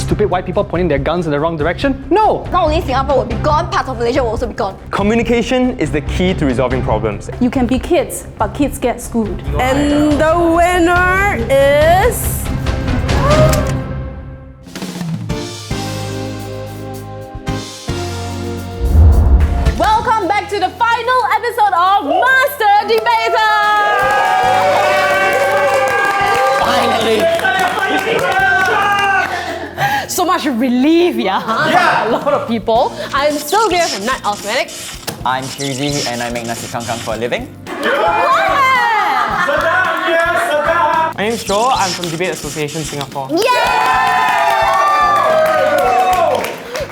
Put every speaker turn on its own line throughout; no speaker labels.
Stupid white people pointing their guns in the wrong direction? No!
Not only Singapore will be gone, parts of Malaysia will also be gone.
Communication is the key to resolving problems.
You can be kids, but kids get schooled. And the winner is... Welcome back to the final episode of Masterdebater!
Finally!
So much relief, yeah? A lot of people. I'm Sylvia from Night Cosmetics.
I'm Hirzie and I make nasi kangkang for a living.
My name's Joel, I'm from Debate Association Singapore.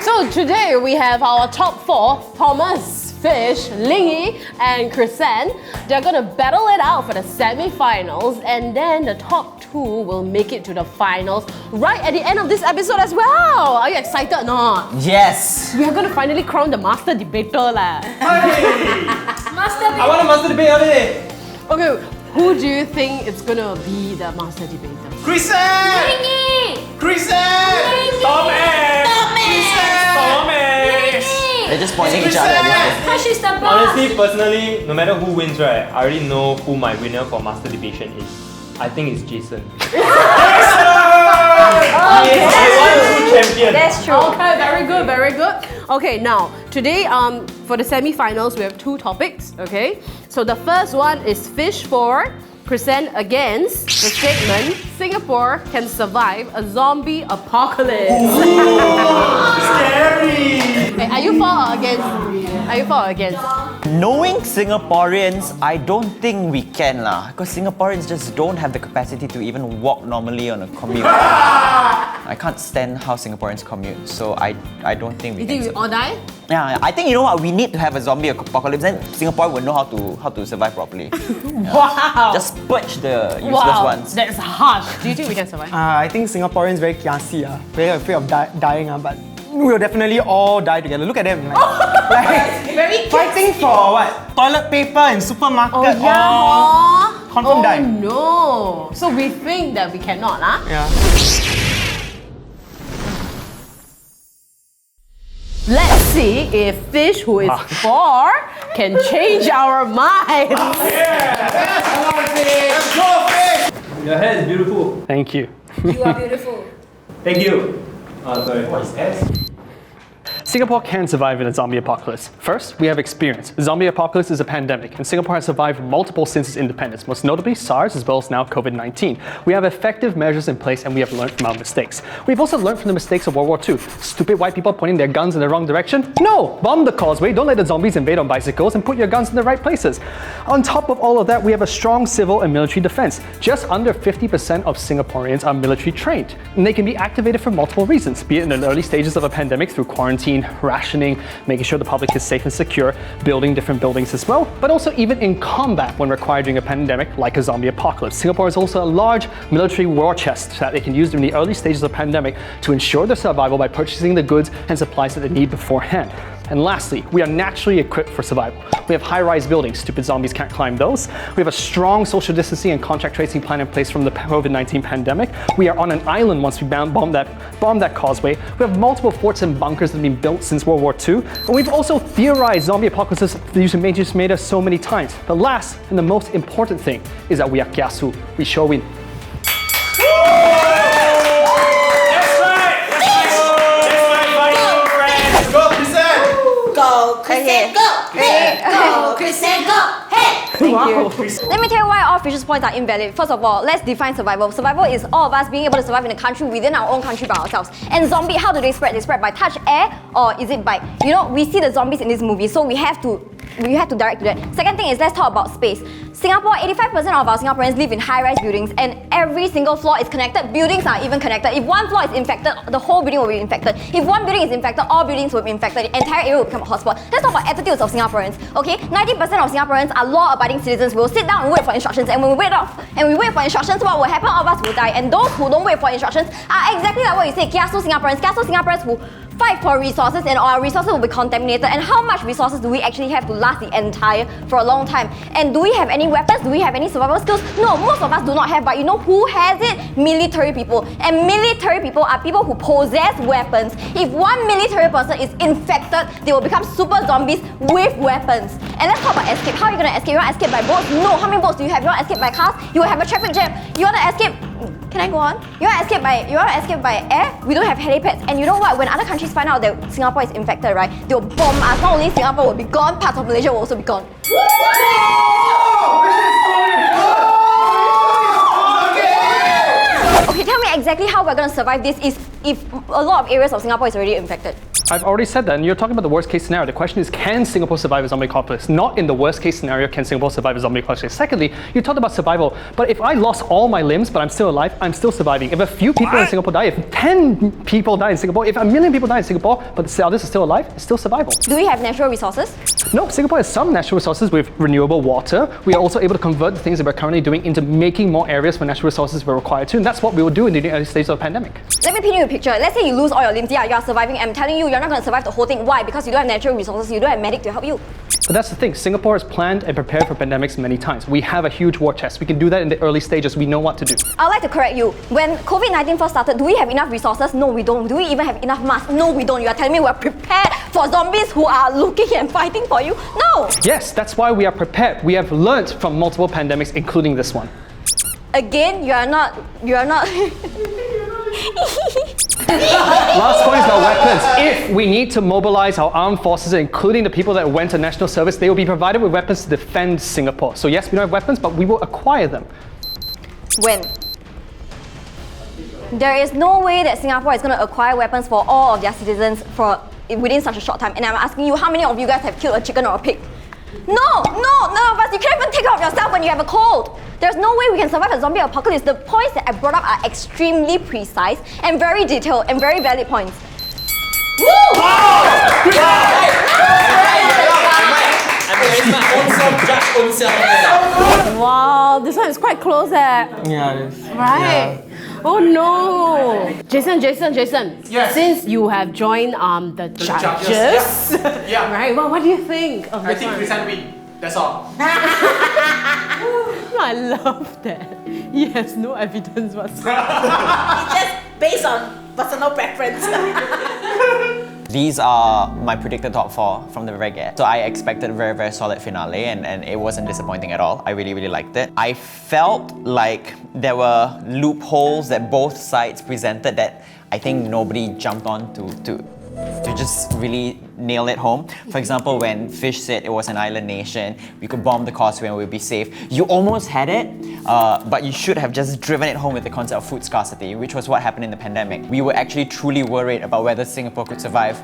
So today we have our top four, Thomas, Fish, Lingyi and Chrysan. They're gonna battle it out for the semi-finals and then the top two will make it to the finals right at the end of this episode as well. Are you excited or not?
Yes!
We are gonna finally crown the Master Debater lah.
I want a master debate all day!
Okay, who do you think is gonna be the Master Debater?
Chrysan! Chrysan! Thomas!
They're just pointing each other at this.
Honestly, personally, no matter who wins, right, I already know who my winner for Master Debation is. I think it's Jason. He is the one champion.
That's true.
Okay, very good, very good. Okay, now today for the semi-finals we have two topics. Okay, so the first one is Fish for Chrysan against the statement Singapore can survive a zombie apocalypse.
Scary!
Okay, are you for or against? Are you for or against?
Knowing Singaporeans, I don't think we can lah. Because Singaporeans just don't have the capacity to even walk normally on a commute. I can't stand how Singaporeans commute, so I don't think we
You
can.
think we all die?
Yeah, I think you know what, we need to have a zombie apocalypse, then Singapore will know how to survive properly.
Wow!
Just purge the useless ones.
That's harsh. Do you think we can survive?
I think Singaporeans very kiasi, very afraid of dying, but we'll definitely all die together. Look at them,
Very
fighting for what? Toilet paper in supermarket.
Oh yeah.
Confirm die.
No. So we think that we cannot, huh?
Yeah.
Let's see if Fish, who is four, can change our minds.
Your hair is beautiful.
Thank you.
You are beautiful.
Thank you. Sorry. What is S?
Singapore can survive in a zombie apocalypse. First, we have experience. The zombie apocalypse is a pandemic, and Singapore has survived multiple since its independence, most notably SARS as well as now COVID-19. We have effective measures in place and we have learned from our mistakes. We've also learned from the mistakes of World War II. Stupid white people pointing their guns in the wrong direction? No! Bomb the causeway, don't let the zombies invade on bicycles, and put your guns in the right places. On top of all of that, we have a strong civil and military defense. Just under 50% of Singaporeans are military trained, and they can be activated for multiple reasons, be it in the early stages of a pandemic through quarantine, rationing, making sure the public is safe and secure, building different buildings as well, but also even in combat when required during a pandemic like a zombie apocalypse. Singapore is also a large military war chest that they can use during the early stages of the pandemic to ensure their survival by purchasing the goods and supplies that they need beforehand. And lastly, we are naturally equipped for survival. We have high-rise buildings, stupid zombies can't climb those. We have a strong social distancing and contact tracing plan in place from the COVID-19 pandemic. We are on an island once we bombed that causeway. We have multiple forts and bunkers that have been built since World War II. And we've also theorized zombie apocalypses using majors made us so many times. The last and the most important thing is that we are kiasu. We sure win.
Okay. Go! Hey! Go! Chrysan, go! Hey! Thank you. Let me tell you why all Fish's points are invalid. First of all, let's define survival. Survival is all of us being able to survive in a country within our own country by ourselves. And zombie, how do they spread? They spread by touch, air, or is it by, we see the zombies in this movie, so we have to direct to that. Second thing is, let's talk about space. Singapore, 85% of our Singaporeans live in high-rise buildings, and every single floor is connected. Buildings are even connected. If one floor is infected, the whole building will be infected. If one building is infected, all buildings will be infected. The entire area will become a hotspot. Let's talk about attitudes of Singaporeans. Okay, 90% of Singaporeans are law-abiding citizens. We'll sit down and wait for instructions, and when we wait for instructions, what will happen? All of us will die. And those who don't wait for instructions are exactly like what you say, kiasu Singaporeans. Kiasu Singaporeans who fight for resources and our resources will be contaminated. And how much resources do we actually have to last the entire for a long time? And do we have any weapons? Do we have any survival skills? No, most of us do not have, but you know who has it? Military people. And military people are people who possess weapons. If one military person is infected, they will become super zombies with weapons. And let's talk about escape. How are you gonna escape? You wanna escape by boats? No. How many boats do you have? You wanna escape by cars? You will have a traffic jam. You wanna escape? Can I go on? You wanna escape by air? We don't have helipads. And you know what? When other countries find out that Singapore is infected, right? They'll bomb us. Not only Singapore will be gone, parts of Malaysia will also be gone. Okay, tell me exactly how we're gonna survive this if a lot of areas of Singapore is already infected.
I've already said that, and you're talking about the worst case scenario. The question is, can Singapore survive a zombie apocalypse? Not in the worst case scenario, can Singapore survive a zombie apocalypse? Secondly, you talked about survival, but if I lost all my limbs, but I'm still alive, I'm still surviving. If a few people in Singapore die, if 10 people die in Singapore, if 1 million people die in Singapore, but the others are still alive, it's still survival.
Do we have natural resources?
No, Singapore has some natural resources with renewable water. We are also able to convert the things that we're currently doing into making more areas for natural resources we're required to, and that's what we will do in the early stages of the pandemic.
Let me paint you a picture. Let's say you lose all your limbs. Yeah, you are surviving. I'm telling you, you're not going to survive the whole thing. Why? Because you don't have natural resources. You don't have medic to help you.
But that's the thing. Singapore has planned and prepared for pandemics many times. We have a huge war chest. We can do that in the early stages. We know what to do.
I'd like to correct you. When COVID-19 first started, do we have enough resources? No, we don't. Do we even have enough masks? No, we don't. You are telling me we're prepared for zombies who are looking and fighting for you? No!
Yes, that's why we are prepared. We have learnt from multiple pandemics, including this one.
Again, you are not.
Last point is about weapons. If we need to mobilize our armed forces, including the people that went to national service, they will be provided with weapons to defend Singapore. So yes, we don't have weapons, but we will acquire them.
When? There is no way that Singapore is going to acquire weapons for all of their citizens within such a short time. And I'm asking you, how many of you guys have killed a chicken or a pig? No, none of us. You can't even take care of yourself when you have a cold. There's no way we can survive a zombie apocalypse. The points that I brought up are extremely precise and very detailed and very valid points. Woo!
Wow, this one is quite close
Yeah, it is.
Right. Oh no. Jason.
Yes.
Since you have joined the judges,
Yeah.
right? Well, what do you think of this one?
Chrysan Lee. That's all.
I love that. He has no evidence whatsoever.
It's just based on personal preference.
These are my predicted top 4 from the very get. So I expected a very, very solid finale, and it wasn't disappointing at all. I really, really liked it. I felt like there were loopholes that both sides presented that I think nobody jumped on to just really nail it home. For example, when Fish said it was an island nation, we could bomb the causeway and we'd be safe. You almost had it, but you should have just driven it home with the concept of food scarcity, which was what happened in the pandemic. We were actually truly worried about whether Singapore could survive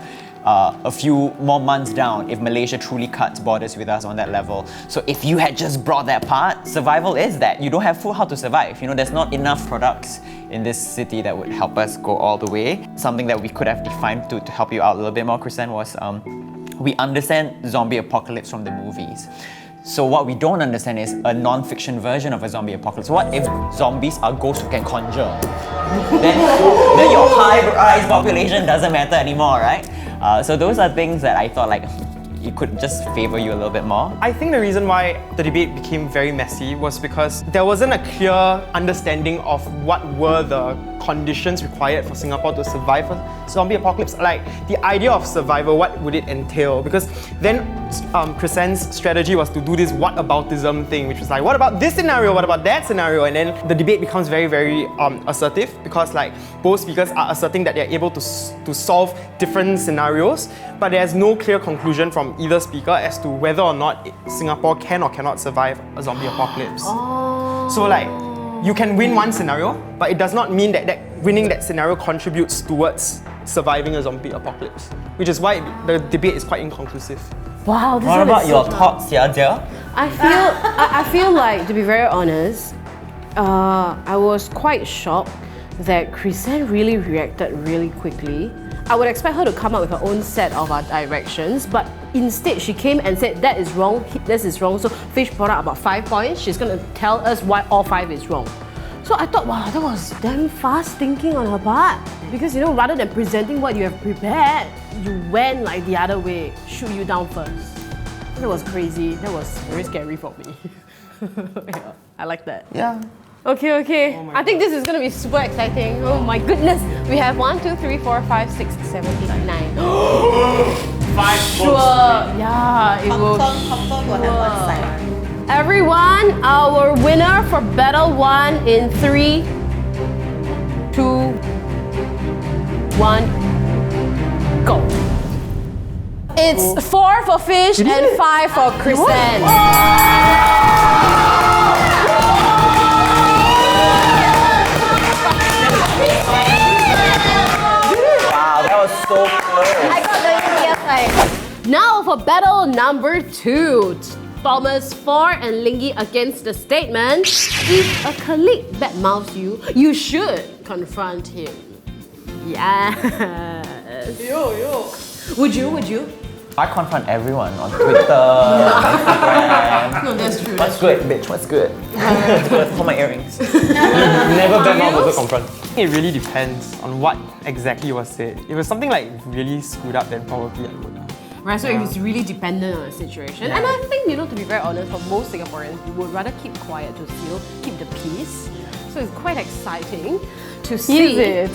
a few more months down if Malaysia truly cuts borders with us on that level. So if you had just brought that part, survival is that. You don't have food, how to survive? You know, there's not enough products in this city that would help us go all the way. Something that we could have defined to help you out a little bit more, Chrysan, was we understand zombie apocalypse from the movies. So what we don't understand is a non-fiction version of a zombie apocalypse. What if zombies are ghosts who can conjure? then your high-rise population doesn't matter anymore, right? So those are things that I thought like it could just favor you a little bit more.
I think the reason why the debate became very messy was because there wasn't a clear understanding of what were the conditions required for Singapore to survive a zombie apocalypse. Like the idea of survival, what would it entail? Because then Chrysan's strategy was to do this whataboutism thing, which was like, what about this scenario? What about that scenario? And then the debate becomes very, very assertive because like both speakers are asserting that they're able to solve different scenarios, but there's no clear conclusion from either speaker as to whether or not Singapore can or cannot survive a zombie apocalypse. So like, you can win one scenario, but it does not mean that winning that scenario contributes towards surviving a zombie apocalypse, which is why the debate is quite inconclusive.
Wow, this
What
one
about
is
your
so
thoughts, dear?
I feel like, to be very honest, I was quite shocked that Chrysan really reacted really quickly. I would expect her to come up with her own set of directions, but instead she came and said that is wrong, this is wrong. So Fish brought up about 5 points. She's going to tell us why all 5 is wrong. So So I thought, wow, that was damn fast thinking on her part. Because you know, rather than presenting what you have prepared, you went like the other way, shoot you down first. That was crazy. That was very scary for me. Yeah, I like that.
Yeah.
Okay, okay. I think this is gonna be super exciting. Oh my goodness. We have 1, 2, 3, 4, 5, 6, 7, 8, 9.
5
Sure. Yeah, it will.
Confirm will have one side.
Everyone, our winner for battle 1 in 3, 2, 1, go. It's 4 for Fish and 5 for Chrysan.
Wow, that was so close.
I got the India side.
Now for battle number 2. Thomas 4 and Lingyi against the statement, if a colleague badmouths you, you should confront him. Yes. Would you?
I confront everyone on Twitter, Instagram.
No, that's true.
What's good, bitch? What's good? What's good? For my earrings.
Never badmouth, also confront.
It really depends on what exactly was said. If it was something like really screwed up, then probably I would.
Right, so it's really dependent on the situation. And I think, you know, to be very honest, for most Singaporeans, we would rather keep quiet to keep the peace. So it's quite exciting to see.
Is it?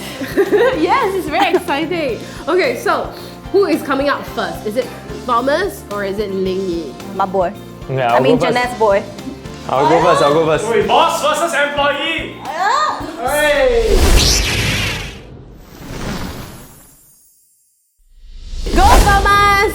Yes, it's very exciting. Okay, so who is coming out first? Is it Thomas or is it Lingyi?
My boy.
Yeah,
I mean Jeanette's boy.
I'll go first.
Wait, boss versus employee.
Go, Thomas!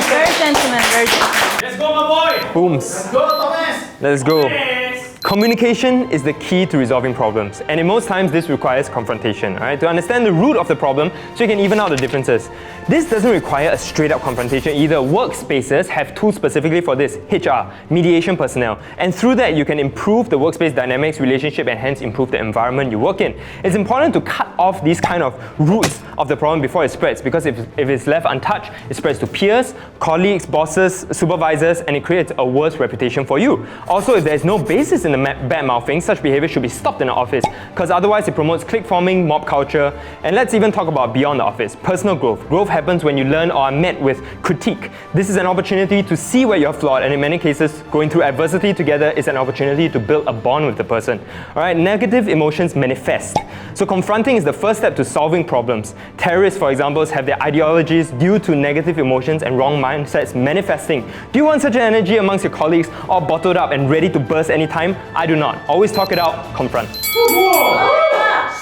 Very gentleman, very gentleman.
Let's go, my boy.
Booms.
Go, Thomas.
Let's go.
Yes.
Communication is the key to resolving problems, and in most times this requires confrontation, alright? To understand the root of the problem so you can even out the differences. This doesn't require a straight up confrontation either. Workspaces have tools specifically for this, HR, mediation personnel, and through that you can improve the workspace dynamics, relationship, and hence improve the environment you work in. It's important to cut off these kind of roots of the problem before it spreads, because if it's left untouched, it spreads to peers, colleagues, bosses, supervisors, and it creates a worse reputation for you. Also, if there's no basis in the bad mouthing, such behavior should be stopped in the office, because otherwise it promotes clique forming, mob culture, and let's even talk about beyond the office, personal growth. Growth happens when you learn or are met with critique. This is an opportunity to see where you're flawed, and in many cases, going through adversity together is an opportunity to build a bond with the person. Alright, negative emotions manifest. So confronting is the first step to solving problems. Terrorists, for example, have their ideologies due to negative emotions and wrong mindsets manifesting. Do you want such an energy amongst your colleagues, all bottled up and ready to burst anytime? I do not. Always talk it out, confront.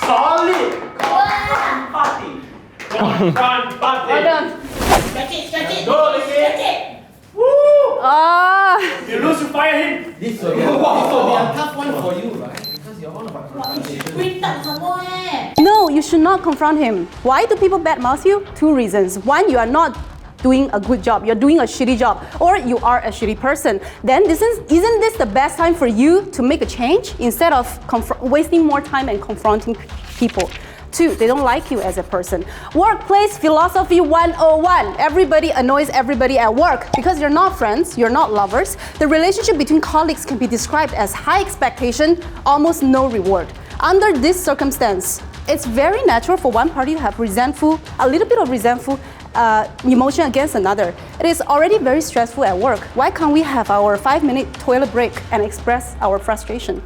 Solid. Party. Confront party.
Well done.
Stretch it.
Go, Lingyi. Woo! You lose, you fire him.
This will be a tough one for you, right? Because you're all about confrontation.
Printed somewhere.
No, you should not confront him. Why do people badmouth you? 2 reasons. One, you are not doing a good job, you're doing a shitty job, or you are a shitty person. Then isn't this the best time for you to make a change instead of wasting more time and confronting people? 2, they don't like you as a person. Workplace philosophy 101. Everybody annoys everybody at work because you're not friends, you're not lovers. The relationship between colleagues can be described as high expectation, almost no reward. Under this circumstance, it's very natural for one party to have a little bit of resentful emotion against another. It is already very stressful at work. Why can't we have our 5-minute toilet break and express our frustration?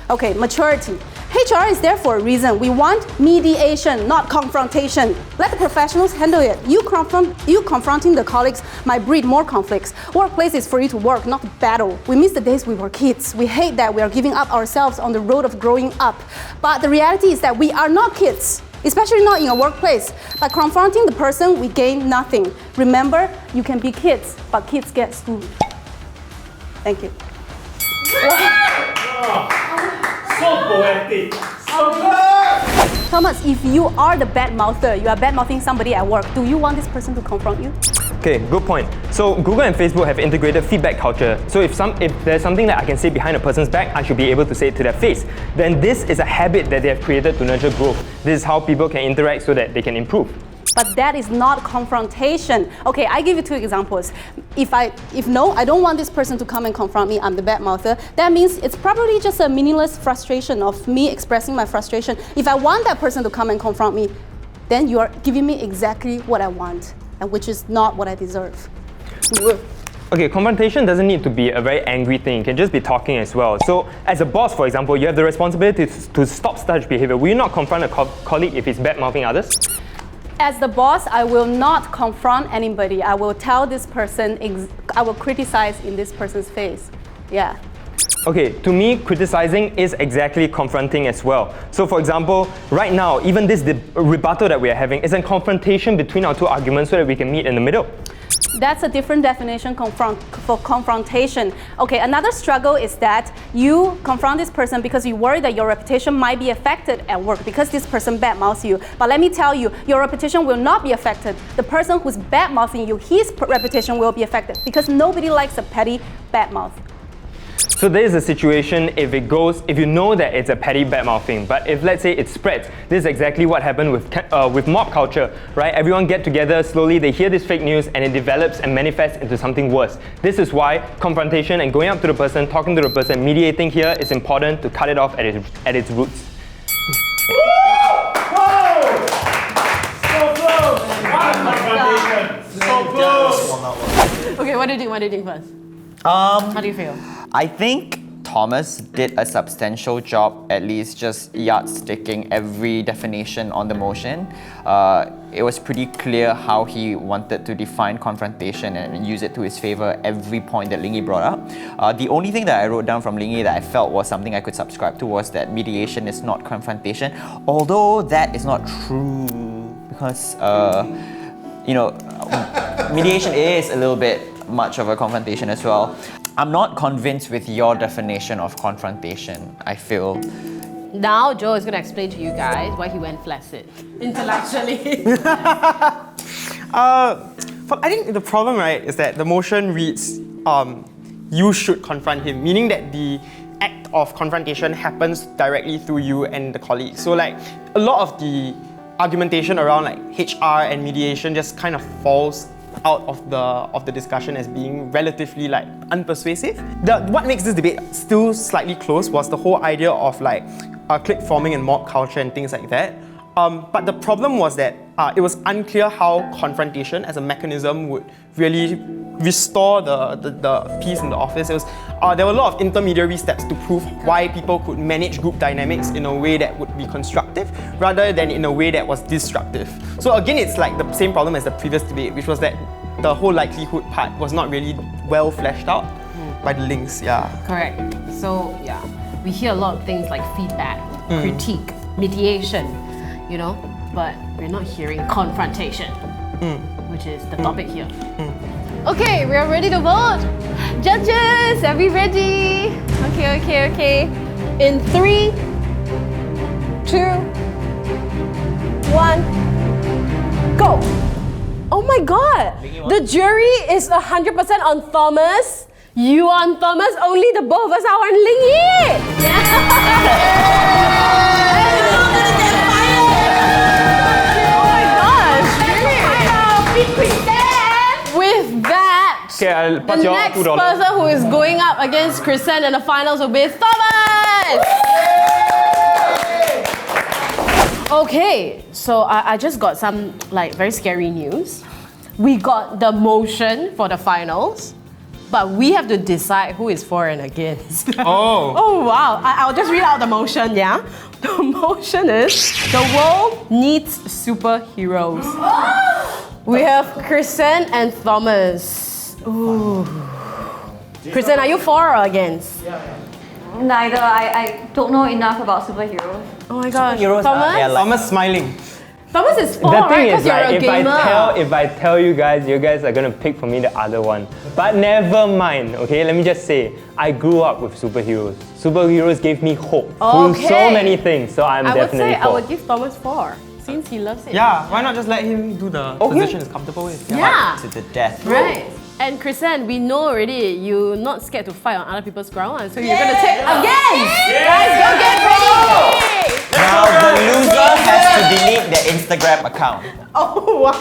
Okay, maturity. HR is there for a reason. We want mediation, not confrontation. Let the professionals handle it. You confronting the colleagues might breed more conflicts. Workplace is for you to work, not to battle. We miss the days we were kids. We hate that we are giving up ourselves on the road of growing up. But the reality is that we are not kids, especially not in a workplace. By confronting the person, we gain nothing. Remember, you can be kids, but kids get schooled. Thank you.
So poetic. So good.
Thomas, if you are the bad mouther, you are bad mouthing somebody at work, do you want this person to confront you?
Okay, good point. So Google and Facebook have integrated feedback culture. So if there's something that I can say behind a person's back, I should be able to say it to their face. Then this is a habit that they have created to nurture growth. This is how people can interact so that they can improve.
But that is not confrontation. Okay, I give you 2 examples. If no, I don't want this person to come and confront me, I'm the bad mouther, that means it's probably just a meaningless frustration of me expressing my frustration. If I want that person to come and confront me, then you are giving me exactly what I want, and which is not what I deserve.
Okay, confrontation doesn't need to be a very angry thing. It can just be talking as well. So, as a boss, for example, you have the responsibility to stop such behavior. Will you not confront a colleague if he's bad-mouthing others?
As the boss, I will not confront anybody. I will tell this person, I will criticize in this person's face. Yeah.
Okay, to me, criticizing is exactly confronting as well. So for example, right now, even this rebuttal that we are having is a confrontation between our 2 arguments so that we can meet in the middle.
That's a different definition for confrontation. Okay, another struggle is that you confront this person because you worry that your reputation might be affected at work because this person badmouths you. But let me tell you, your reputation will not be affected. The person who's badmouthing you, his reputation will be affected because nobody likes a petty badmouth.
So there is a situation if you know that it's a petty bad-mouthing, but if let's say it spreads, this is exactly what happened with mob culture, right? Everyone get together, slowly they hear this fake news and it develops and manifests into something worse. This is why confrontation and going up to the person, talking to the person, mediating here is important to cut it off at its roots.
Okay, what do you think first? How do you feel?
I think Thomas did a substantial job, at least just yardsticking every definition on the motion. It was pretty clear how he wanted to define confrontation and use it to his favor every point that Lingyi brought up. The only thing that I wrote down from Lingyi that I felt was something I could subscribe to was that mediation is not confrontation, although that is not true because mediation is a little bit much of a confrontation as well. I'm not convinced with your definition of confrontation, I feel.
Now Joe is going to explain to you guys why he went flaccid intellectually.
I think the problem, right, is that the motion reads, you should confront him, meaning that the act of confrontation happens directly through you and the colleague. So like, a lot of the argumentation around like HR and mediation just kind of falls out of the discussion as being relatively like unpersuasive. What makes this debate still slightly close was the whole idea of like clique forming and mob culture and things like that. But the problem was that it was unclear how confrontation as a mechanism would really restore the peace in the office. There were a lot of intermediary steps to prove why people could manage group dynamics in a way that would be constructive rather than in a way that was destructive. So again, it's like the same problem as the previous debate, which was that the whole likelihood part was not really well fleshed out by the links. Yeah.
Correct. So yeah, we hear a lot of things like feedback, critique, mediation, but we're not hearing confrontation, which is the topic here. Okay, we are ready to vote. Judges, are we ready? Okay. In 3, 2, 1, go. Oh my god! The jury is 100% on Thomas. You are on Thomas, only the both of us are on Lingyi. With that,
Okay,
the next person who is going up against Chrysan in the finals will be Thomas! Okay, so I just got some like very scary news. We got the motion for the finals, but we have to decide who is for and against. Oh wow, I'll just read out the motion, yeah? The motion is, the world needs superheroes. We have Chrysan and Thomas. Ooh. Chrysan, are you for or against?
Neither. I don't know enough about superheroes.
Oh my gosh.
Thomas?
Thomas smiling.
Thomas is for,
The
right?
thing
Because
is,
you're
right,
a gamer.
if I tell you guys are gonna pick for me the other one. But never mind, okay? Let me just say, I grew up with superheroes. Superheroes gave me hope through so many things, so I'm definitely
I
for.
would give Thomas 4, since he loves it.
Yeah, why not just let him do the position he's comfortable with?
Yeah.
To the death.
Right. And Chrysan, we know already you're not scared to fight on other people's ground, so you're gonna take against. Guys, go get ready.
Now the loser has to delete their Instagram account.
Oh wow.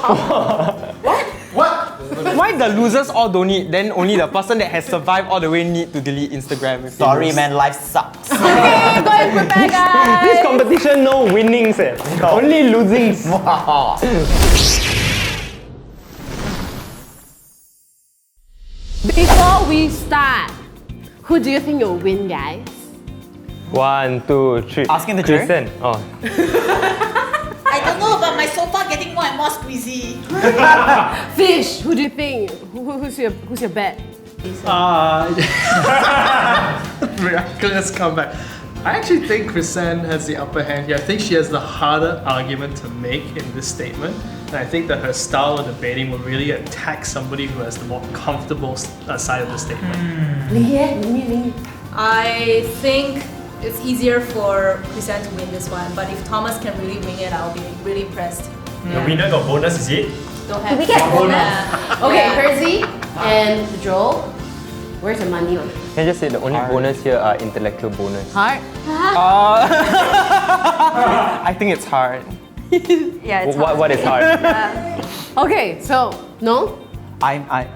What?
Why the losers all don't need, then only the person that has survived all the way need to delete Instagram? if they
Sorry,
lose?
man, life sucks.
Okay, go and prepare, guys.
This competition, no winnings, only losings.
Before we start, who do you think will win, guys?
1, 2, 3.
Asking the jury?
Chrysan. Oh.
I don't know, but my sofa getting more and more squeezy.
Fish, who do you think? Who's your bet?
Miraculous comeback. I actually think Chrysan has the upper hand here. I think she has the harder argument to make in this statement. And I think that her style of debating will really attack somebody who has the more comfortable side of the statement.
Lingyi.
I think it's easier for Chrysan to win this one, but if Thomas can really wing it, I'll be really impressed.
The winner got bonus, is it?
Don't have
we get bonus?
Okay, Hirzie and Joel, where's the money on?
Can I just say the only bonus here are intellectual bonus?
Heart?
I think it's hard.
Yeah, it's
What is hard?
Okay, so, no?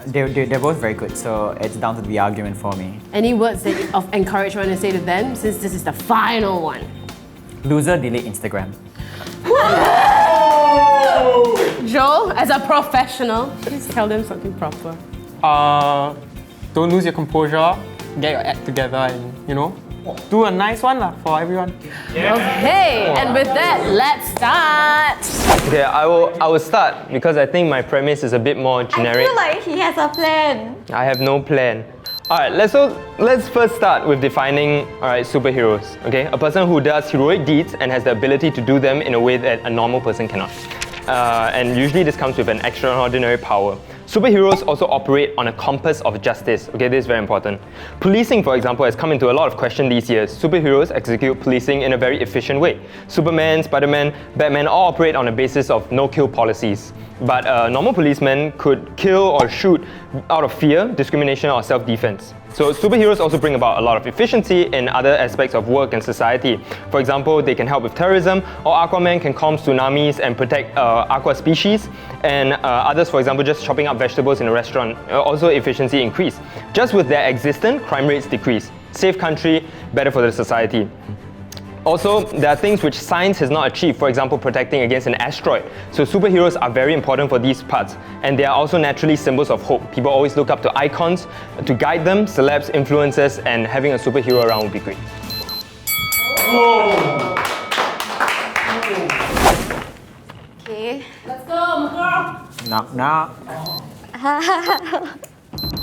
They're both very good, so it's down to the argument for me.
Any words of encouragement to say to them since this is the final one?
Loser, delete Instagram.
Joel, as a professional, please tell them something proper.
Don't lose your composure. Get your act together and, do a nice one for everyone.
Okay, and with that, let's start.
Okay, I will start because I think my premise is a bit more
I
generic.
feel like he has a plan.
I have no plan. Alright, let's first start with defining superheroes. Okay, a person who does heroic deeds and has the ability to do them in a way that a normal person cannot. And usually this comes with an extraordinary power. Superheroes also operate on a compass of justice. Okay, this is very important. Policing, for example, has come into a lot of question these years. Superheroes execute policing in a very efficient way. Superman, Spider-Man, Batman all operate on a basis of no-kill policies. But normal policemen could kill or shoot out of fear, discrimination, or self-defense. So superheroes also bring about a lot of efficiency in other aspects of work and society. For example, they can help with terrorism, or Aquaman can calm tsunamis and protect aqua species. And others, for example, just chopping up vegetables in a restaurant, also efficiency increase. Just with their existence, crime rates decrease. Safe country, better for the society. Also, there are things which science has not achieved, for example, protecting against an asteroid. So superheroes are very important for these parts. And they are also naturally symbols of hope. People always look up to icons to guide them, celebs, influencers, and having a superhero around would be great.
Okay.
Let's go, girl.
Knock, knock.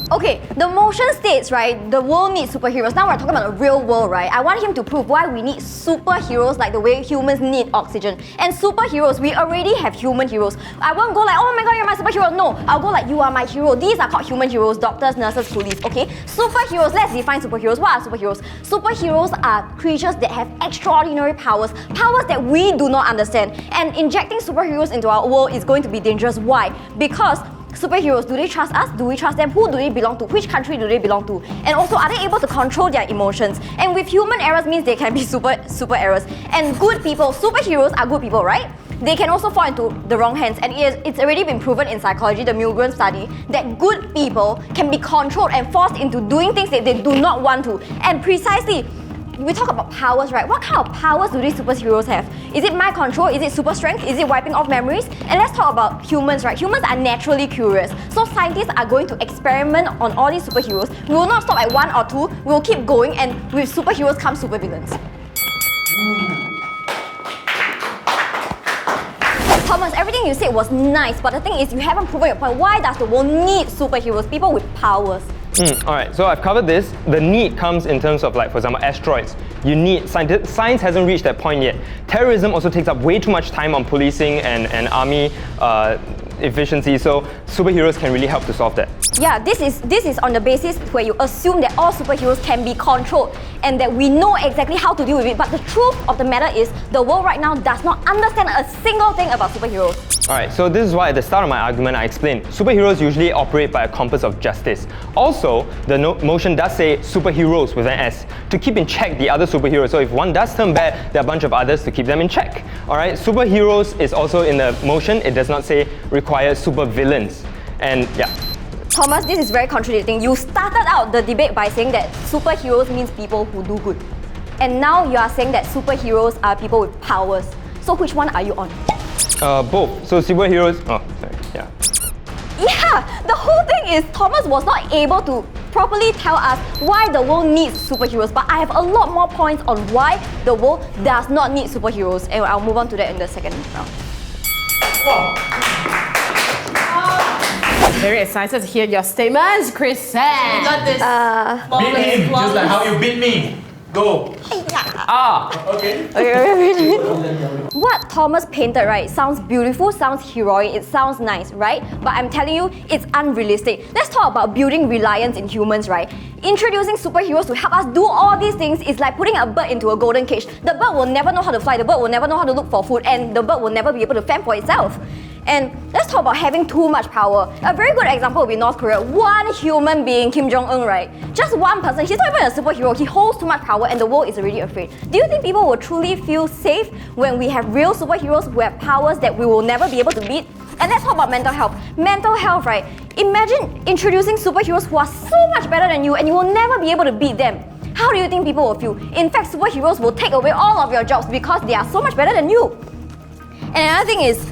Okay, the motion states, right, the world needs superheroes. Now we're talking about the real world, right? I want him to prove why we need superheroes like the way humans need oxygen. And superheroes, we already have human heroes. I won't go like, oh my god, you're my superhero. No, I'll go like, you are my hero. These are called human heroes, doctors, nurses, police, okay? Superheroes, let's define superheroes. What are superheroes? Superheroes are creatures that have extraordinary powers, powers that we do not understand. And injecting superheroes into our world is going to be dangerous. Why? Because superheroes, do they trust us? Do we trust them? Who do they belong to? Which country do they belong to? And also, are they able to control their emotions? And with human errors means they can be super errors. And good people, superheroes are good people, right? They can also fall into the wrong hands. And it's already been proven in psychology, the Milgram study, that good people can be controlled and forced into doing things that they do not want to. And precisely, we talk about powers, right? What kind of powers do these superheroes have? Is it mind control? Is it super strength? Is it wiping off memories? And let's talk about humans, right? Humans are naturally curious. So scientists are going to experiment on all these superheroes. We will not stop at 1 or 2. We will keep going, and with superheroes come supervillains. Thomas, everything you said was nice, but the thing is you haven't proven your point. Why does the world need superheroes, people with powers?
Alright, so I've covered this. The need comes in terms of, like, for example, asteroids. You need, science hasn't reached that point yet. Terrorism also takes up way too much time on policing and army efficiency, so superheroes can really help to solve that.
Yeah, this is on the basis where you assume that all superheroes can be controlled and that we know exactly how to deal with it. But the truth of the matter is, the world right now does not understand a single thing about superheroes.
Alright, so this is why at the start of my argument I explained superheroes usually operate by a compass of justice. Also, the motion does say superheroes with an S to keep in check the other superheroes. So if one does turn bad, there are a bunch of others to keep them in check. Alright, superheroes is also in the motion. It does not say require supervillains. And yeah.
Thomas, this is very contradicting. You started out the debate by saying that superheroes means people who do good. And now you are saying that superheroes are people with powers. So which one are you on?
Both. So superheroes. Oh, sorry. Yeah.
Yeah, the whole thing is Thomas was not able to properly tell us why the world needs superheroes, but I have a lot more points on why the world does not need superheroes, and I'll move on to that in the second round.
Very excited to hear your statements, Chrysan.
You got this.
Beat him, just like how you beat me. Go. Okay.
What Thomas painted, right, sounds beautiful, sounds heroic, it sounds nice, right? But I'm telling you, it's unrealistic. Let's talk about building reliance in humans, right? Introducing superheroes to help us do all these things is like putting a bird into a golden cage. The bird will never know how to fly, the bird will never know how to look for food, and the bird will never be able to fend for itself. And let's talk about having too much power. A very good example would be North Korea. One human being, Kim Jong-un, right? Just one person, he's not even a superhero, he holds too much power and the world is already afraid. Do you think people will truly feel safe when we have real superheroes who have powers that we will never be able to beat? And let's talk about mental health. Mental health, right? Imagine introducing superheroes who are so much better than you and you will never be able to beat them. How do you think people will feel? In fact, superheroes will take away all of your jobs because they are so much better than you. And another thing is,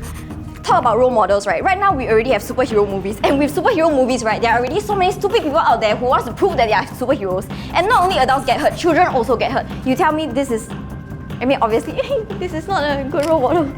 talk about role models, right? Right now we already have superhero movies, and with superhero movies, right, there are already so many stupid people out there who wants to prove that they are superheroes. And not only adults get hurt, children also get hurt. You tell me this is, I mean obviously, this is not a good role model.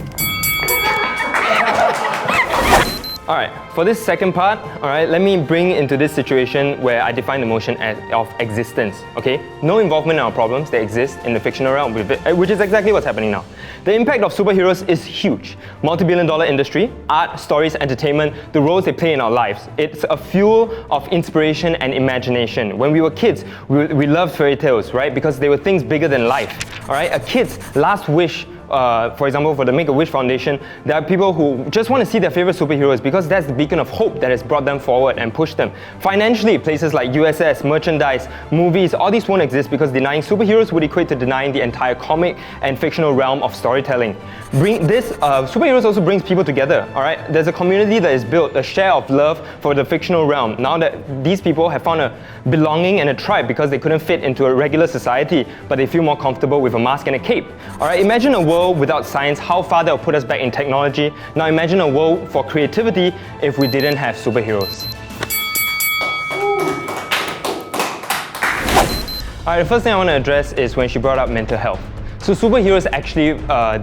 Alright, for this second part, alright, let me bring into this situation where I define the motion of existence, okay? No involvement in our problems, they exist in the fictional realm, which is exactly what's happening now. The impact of superheroes is huge. Multi-billion-dollar industry, art, stories, entertainment, the roles they play in our lives. It's a fuel of inspiration and imagination. When we were kids, we loved fairy tales, right? Because they were things bigger than life, alright? A kid's last wish, for example, for the Make-A-Wish Foundation, there are people who just want to see their favorite superheroes because that's the beacon of hope that has brought them forward and pushed them. Financially, places like USS, merchandise, movies, all these won't exist because denying superheroes would equate to denying the entire comic and fictional realm of storytelling. Superheroes also brings people together, alright? There's a community that is built, a share of love for the fictional realm. Now that these people have found a belonging and a tribe because they couldn't fit into a regular society, but they feel more comfortable with a mask and a cape. Alright, imagine a world without science, how far that will put us back in technology. Now imagine a world for creativity if we didn't have superheroes. Alright, the first thing I want to address is when she brought up mental health. So superheroes actually,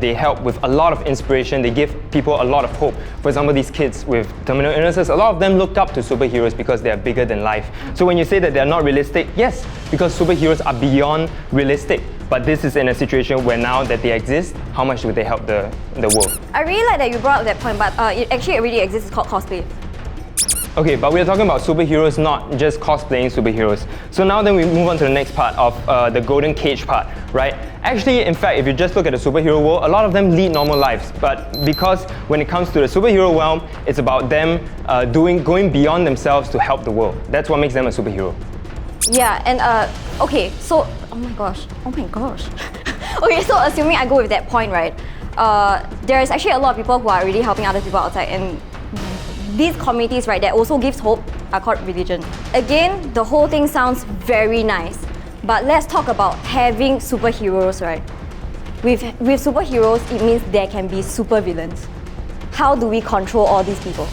they help with a lot of inspiration, they give people a lot of hope. For example, these kids with terminal illnesses, a lot of them looked up to superheroes because they are bigger than life. So when you say that they are not realistic, yes, because superheroes are beyond realistic. But this is in a situation where now that they exist, how much would they help the world?
I really like that you brought up that point, but it actually already exists, it's called cosplay.
Okay, but we're talking about superheroes, not just cosplaying superheroes. So now then we move on to the next part of the golden cage part, right? Actually, in fact, if you just look at the superhero world, a lot of them lead normal lives. But because when it comes to the superhero realm, it's about them going beyond themselves to help the world. That's what makes them a superhero.
Yeah, and okay, so, oh my gosh. Okay, so assuming I go with that point, right? There is actually a lot of people who are already helping other people outside, and these communities, right, that also gives hope are called religion. Again, the whole thing sounds very nice, but let's talk about having superheroes, right? With superheroes, it means there can be supervillains. How do we control all these people?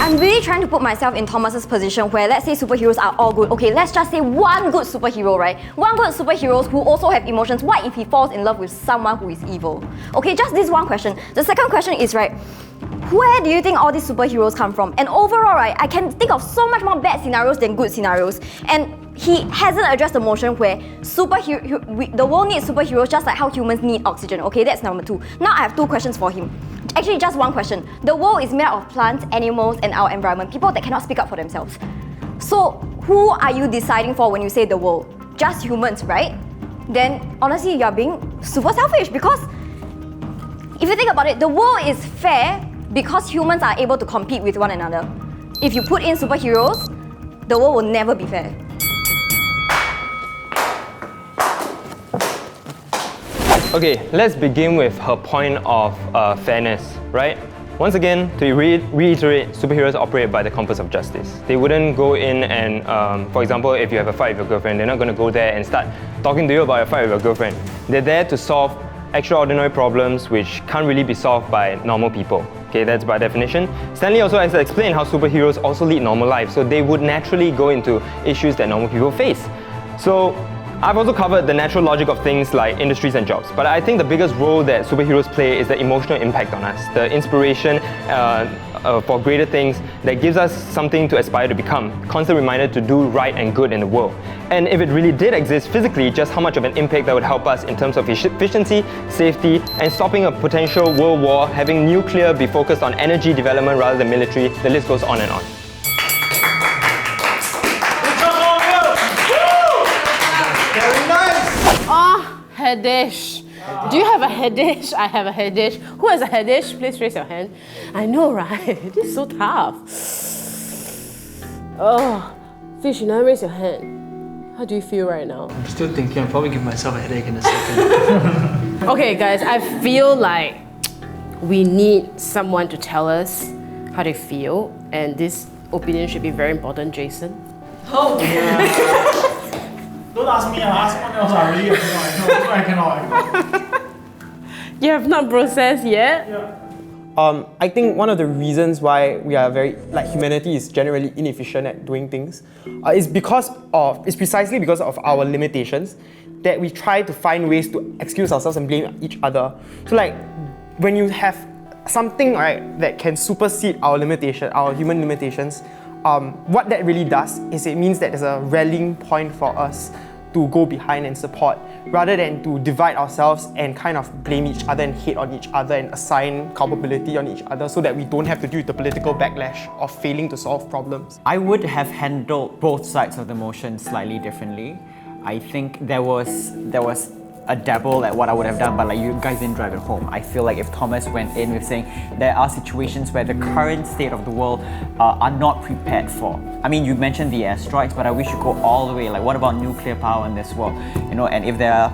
I'm really trying to put myself in Thomas's position where let's say superheroes are all good. Okay, let's just say one good superhero, right? One good superhero who also have emotions. What if he falls in love with someone who is evil? Okay, just this one question. The second question is, right, where do you think all these superheroes come from? And overall, right, I can think of so much more bad scenarios than good scenarios. And he hasn't addressed the motion where the world needs superheroes just like how humans need oxygen. Okay, that's number two. Now I have two questions for him. Actually, just one question. The world is made out of plants, animals, and our environment, people that cannot speak up for themselves. So, who are you deciding for when you say the world? Just humans, right? Then, honestly, you're being super selfish because If you think about it, the world is fair because humans are able to compete with one another. If you put in superheroes, the world will never be fair.
Okay, let's begin with her point of fairness, right? Once again, to reiterate, superheroes operate by the compass of justice. They wouldn't go in and, for example, if you have a fight with your girlfriend, they're not going to go there and start talking to you about a fight with your girlfriend. They're there to solve extraordinary problems which can't really be solved by normal people. Okay, that's by definition. Stanley also has explained how superheroes also lead normal lives, so they would naturally go into issues that normal people face. So I've also covered the natural logic of things like industries and jobs, but I think the biggest role that superheroes play is the emotional impact on us, the inspiration for greater things that gives us something to aspire to become, constant reminder to do right and good in the world. And if it really did exist physically, just how much of an impact that would help us in terms of efficiency, safety, and stopping a potential world war, having nuclear be focused on energy development rather than military, the list goes on and on.
Head dish. Do you have a head dish? I have a head dish. Who has a head dish? Please raise your hand. I know, right? This is so tough. Oh, Fish, you never raise your hand. How do you feel right now?
I'm still thinking. I'll probably give myself a headache in a second.
Okay, guys, I feel like we need someone to tell us how they feel, and this opinion should be very important, Jason.
Oh, yeah. Don't ask me, ask someone else. I really I cannot.
You have not processed yet?
Yeah. I think one of the reasons why we are humanity is generally inefficient at doing things is precisely because of our limitations that we try to find ways to excuse ourselves and blame each other. So when you have something that can supersede our human limitations, what that really does is it means that there's a rallying point for us to go behind and support, rather than to divide ourselves and kind of blame each other and hate on each other and assign culpability on each other so that we don't have to deal with the political backlash of failing to solve problems.
I would have handled both sides of the motion slightly differently. I think there was a dabble at what I would have done, but you guys didn't drive it home. I feel like if Thomas went in with saying there are situations where the current state of the world are not prepared for. I mean, you mentioned the airstrikes, but I wish you go all the way. What about nuclear power in this world? And if there are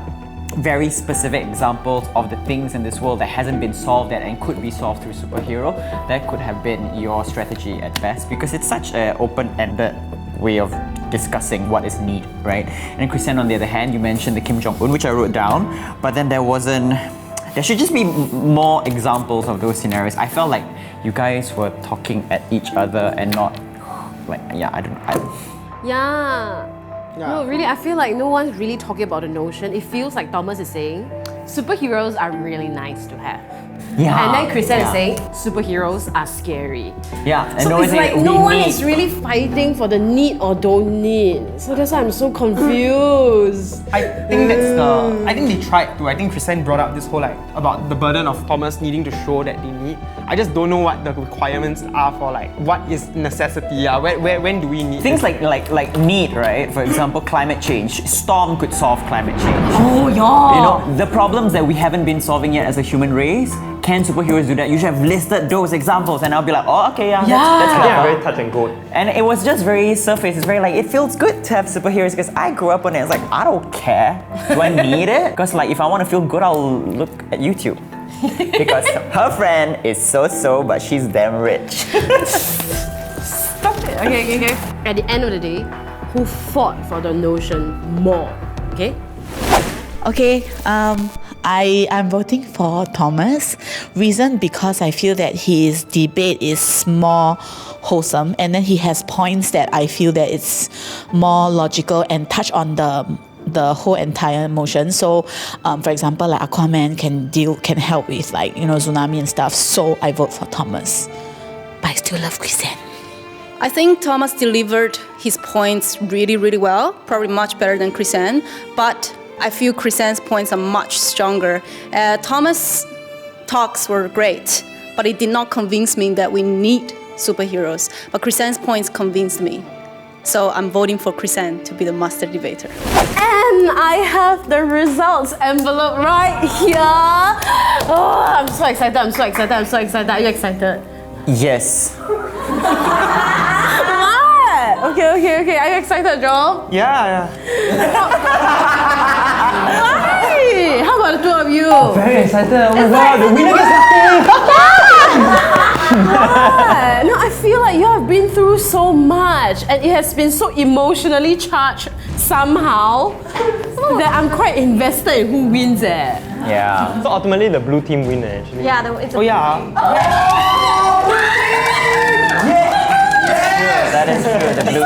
very specific examples of the things in this world that hasn't been solved yet and could be solved through superhero, that could have been your strategy at best, because it's such an open-ended way of discussing what is need, right? And Chrysan, on the other hand, you mentioned the Kim Jong-un, which I wrote down, but then there should just be more examples of those scenarios. I felt like you guys were talking at each other and not
Yeah. No, really, I feel like no one's really talking about the notion. It feels like Thomas is saying, superheroes are really nice to have.
Yeah.
And then Chrysan is saying, superheroes are scary.
Yeah. And
so it's like no one is really fighting for the need or don't need. So that's why I'm so confused.
I think they tried to. I think Chrysan brought up this whole about the burden of Thomas needing to show that they need. I just don't know what the requirements are for what is necessity. When do we need
things like need, right? For example, climate change. Storm could solve climate change.
Oh yeah.
The problems that we haven't been solving yet as a human race. Can superheroes do that? You should have listed those examples, and I'll be like, oh, okay, that's
very touch and go.
And it was just very surface. It's very it feels good to have superheroes because I grew up on it. It's I don't care. Do I need it? Because if I want to feel good, I'll look at YouTube. Because her friend is so, but she's damn rich.
Stop it. Okay. At the end of the day, who fought for the notion more? Okay?
Okay, I am voting for Thomas. Reason because I feel that his debate is more wholesome, and then he has points that I feel that it's more logical and touch on the whole entire motion. So, for example, Aquaman can help with tsunami and stuff. So I vote for Thomas, but I still love Chrysan.
I think Thomas delivered his points really, really well, probably much better than Chrysan, but I feel Chrysan's points are much stronger. Thomas' talks were great, but it did not convince me that we need superheroes. But Chrysan's points convinced me. So I'm voting for Chrysan to be the master debater.
And And I have the results envelope right here. Oh, I'm so excited, I'm so excited, I'm so excited. Are you excited?
Yes.
What? Okay. Are you excited, Joel?
Yeah.
Why? How about the two of you?
Very excited. Oh my god, the winner gets nothing.
No, I feel like you have been through so much and it has been so emotionally charged somehow that I'm quite invested in who wins it.
Yeah.
So ultimately, the blue team win actually.
Yeah, it's a
That is true. The blue.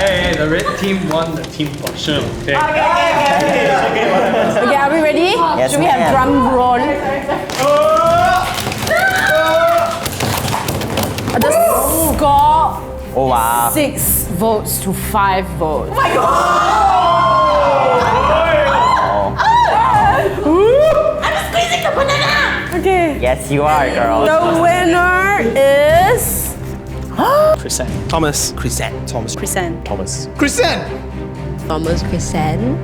Hey, the red team won the team for sure. Okay.
Okay, are we ready?
Yes,
Should we have
ma'am.
drum roll? The score
Oh wow.
6 votes to 5 votes.
Oh my god! I'm squeezing the banana!
Okay.
Yes, you are, girl.
The winner is
Chrysan.
Thomas.
Chrysan.
Chrysan.
Thomas Chrysan.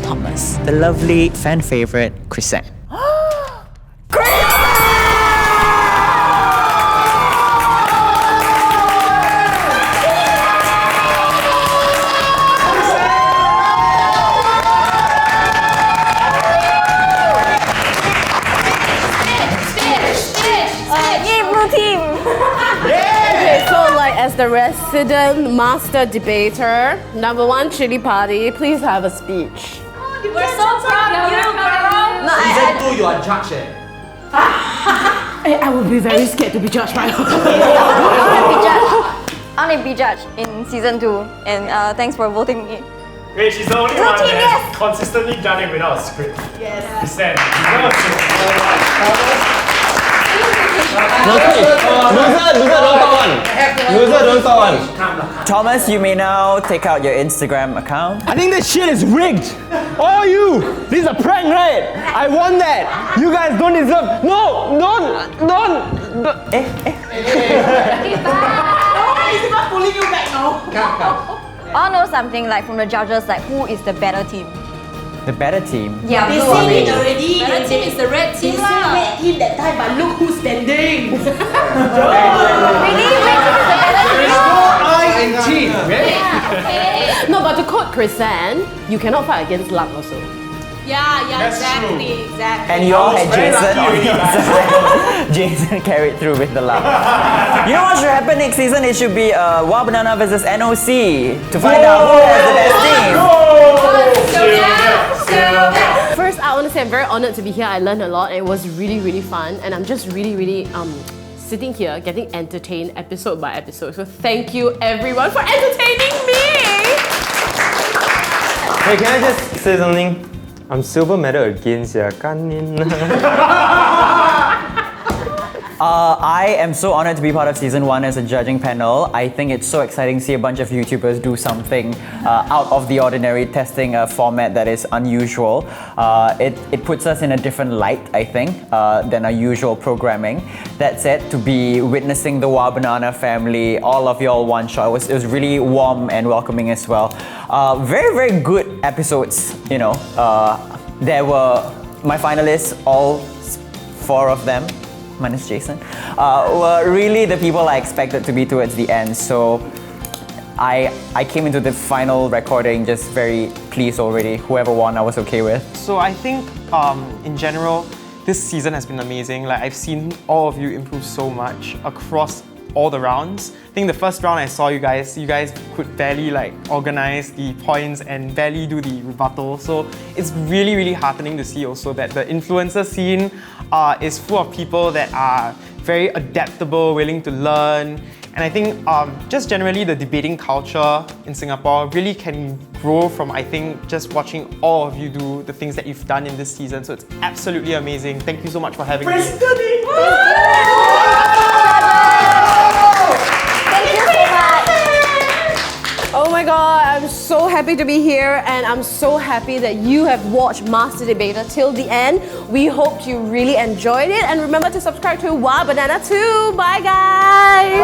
Thomas. The lovely fan favorite, Chrysan.
Yay, blue team!
Okay, so like as the resident master debater, #1 Chili Party, please have a speech.
We're so proud of you, girl.
No,
Season 2, you are judged.
I would be very scared to be judged by her.
I want to be judged in season 2, and thanks for voting me.
Wait, she's the only
Blue
one
team,
that's
yes.
consistently done it without a script.
Yes.
Percent.
Loser don't talk one.
Thomas, you may now take out your Instagram account.
I think this shit is rigged. All you. This is a prank, right? I won that. You guys don't deserve. No, don't.
He's not pulling you back now.
I want to know something like from the judges, like who is the better team?
The better team.
Yeah,
They
blue
said
or
it
red?
already.
Better team is the red
They
team
said
lah.
red team that time, but look who's standing.
Really? Red team is the better team?
I in team. Okay.
No, but to quote Chrysan, you cannot fight against luck also.
Yeah,
That's
exactly.
And you all had Jason on your side. Jason carried through with the luck. You know what should happen next season? It should be Wow Banana versus NOC to find out who has the best team.
First, I want to say I'm very honored to be here. I learned a lot and it was really, really fun. And I'm just really sitting here getting entertained episode by episode. So thank you everyone for entertaining me!
Hey, can I just say something? I'm silver medal against ya.
I am so honored to be part of season 1 as a judging panel. I think it's so exciting to see a bunch of YouTubers do something out of the ordinary, testing a format that is unusual. It puts us in a different light, I think, than our usual programming. That said, to be witnessing the Wow Banana family, all of y'all one shot, it was really warm and welcoming as well. Very good episodes, you know. There were my finalists, all 4 of them, minus Jason, were really the people I expected to be towards the end. So I came into the final recording just very pleased already. Whoever won, I was okay with.
So I think in general, this season has been amazing. Like I've seen all of you improve so much across all the rounds. I think the first round I saw you guys could barely like organize the points and barely do the rebuttal. So it's really heartening to see also that the influencer scene is full of people that are very adaptable, willing to learn. And I think just generally the debating culture in Singapore really can grow from, I think, just watching all of you do the things that you've done in this season. So it's absolutely amazing. Thank you so much for having me.
Thank you so much.
Oh my god, I'm so happy to be here and I'm so happy that you have watched Masterdebater till the end. We hope you really enjoyed it and remember to subscribe to Wow Banana too. Bye guys!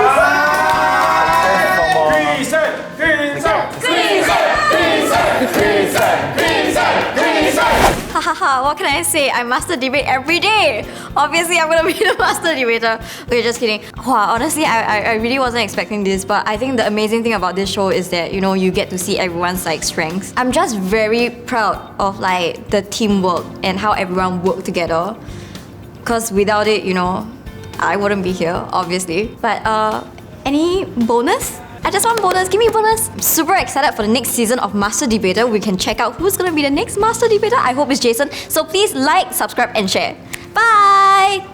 Chrysan!
ha, what can I say? I master debate every day. Obviously, I'm gonna be the master debater. Okay, just kidding. Wow, honestly, I really wasn't expecting this, but I think the amazing thing about this show is that, you know, you get to see everyone's like strengths. I'm just very proud of like the teamwork and how everyone worked together. Because without it, you know, I wouldn't be here, obviously. But any bonus? I just want bonus, give me a bonus. I'm super excited for the next season of Master Debater. We can check out who's gonna be the next Master Debater. I hope it's Jason. So please like, subscribe and share. Bye!